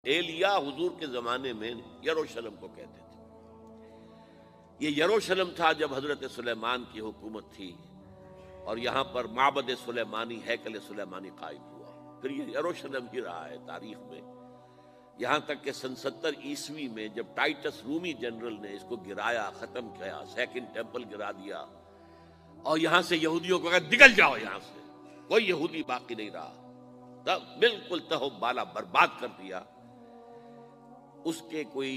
ایلیا حضور کے زمانے میں یروشلم کو کہتے تھے۔ یہ یروشلم تھا جب حضرت سلیمان کی حکومت تھی اور یہاں پر معبد سلیمانی، ہیکل سلیمانی قائم ہوا۔ پھر یہ یروشلم ہی رہا ہے تاریخ میں، یہاں تک کہ سن 70 عیسوی میں جب ٹائٹس رومی جنرل نے اس کو گرایا، ختم کیا، سیکنڈ ٹیمپل گرا دیا اور یہاں سے یہودیوں کو کہا نکل جاؤ، یہاں سے کوئی یہودی باقی نہیں رہا، تب بالکل تہو بالا برباد کر دیا۔ اس کے کوئی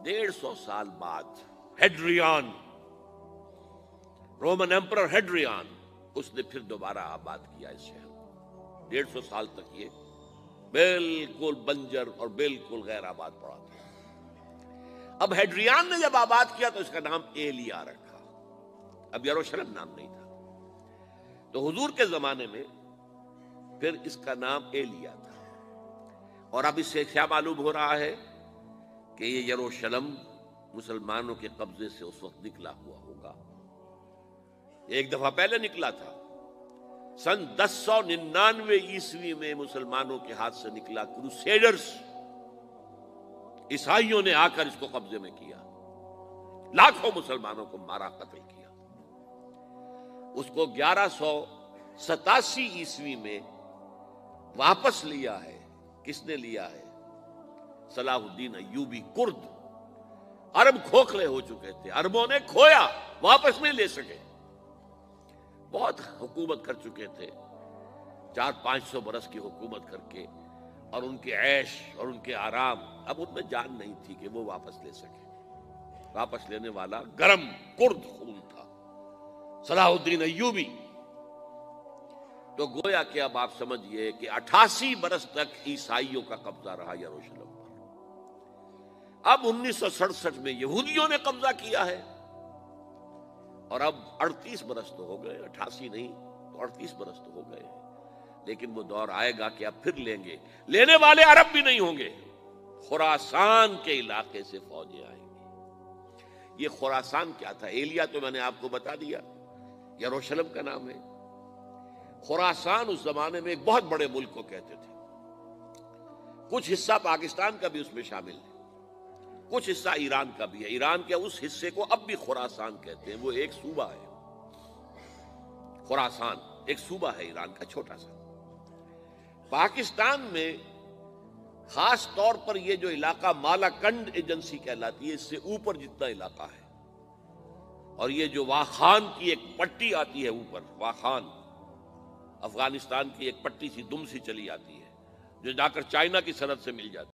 150 سال بعد ہیڈریان، رومن ایمپرر ہیڈریان، اس نے پھر دوبارہ آباد کیا اس شہر کو۔ 150 سال تک یہ بالکل بنجر اور بالکل غیر آباد پڑا تھا۔ اب ہیڈریان نے جب آباد کیا تو اس کا نام ایلیا رکھا، اب یروشلم نام نہیں تھا۔ تو حضور کے زمانے میں پھر اس کا نام ایلیا تھا، اور اب اس سے کیا معلوم ہو رہا ہے کہ یہ یروشلم مسلمانوں کے قبضے سے اس وقت نکلا ہوا ہوگا۔ ایک دفعہ پہلے نکلا تھا، سن 1099 عیسوی میں مسلمانوں کے ہاتھ سے نکلا، کروسیڈرز، عیسائیوں نے آ کر اس کو قبضے میں کیا، لاکھوں مسلمانوں کو مارا، قتل کیا۔ اس کو 1187 عیسوی میں واپس لیا ہے۔ کس نے لیا ہے؟ صلاح الدین ایوبی، کرد۔ عرب کھوکھلے ہو چکے تھے، عربوں نے کھویا، واپس نہیں لے سکے، بہت حکومت کر چکے تھے، 400-500 برس کی حکومت کر کے، اور ان کے عیش اور ان کے آرام، اب ان میں جان نہیں تھی کہ وہ واپس لے سکے۔ واپس لینے والا گرم کرد خون تھا، صلاح الدین ایوبی۔ تو گویا کہ اب آپ سمجھئے کہ 88 برس تک عیسائیوں کا قبضہ رہا یروشلم پر۔ اب 1967 میں یہودیوں نے قبضہ کیا ہے، اور اب 38 برس تو ہو گئے، 88 نہیں تو 38 برس تو ہو گئے، لیکن وہ دور آئے گا کہ اب پھر لیں گے۔ لینے والے عرب بھی نہیں ہوں گے، خراسان کے علاقے سے فوجیں آئیں گی۔ یہ خراسان کیا تھا؟ ایلیا تو میں نے آپ کو بتا دیا، یروشلم کا نام ہے۔ خراسان اس زمانے میں ایک بہت بڑے ملک کو کہتے تھے، کچھ حصہ پاکستان کا بھی اس میں شامل ہے، کچھ حصہ ایران کا بھی ہے۔ ایران کے اس حصے کو اب بھی خراسان کہتے ہیں، وہ ایک صوبہ ہے۔ خراسان ایک صوبہ ہے ایران کا، چھوٹا سا۔ پاکستان میں خاص طور پر یہ جو علاقہ مالاکنڈ ایجنسی کہلاتی ہے، اس سے اوپر جتنا علاقہ ہے، اور یہ جو واخان کی ایک پٹی آتی ہے اوپر، واخان افغانستان کی ایک پٹی سی دم سی چلی آتی ہے جو جا کر چائنا کی سرحد سے مل جاتی ہے۔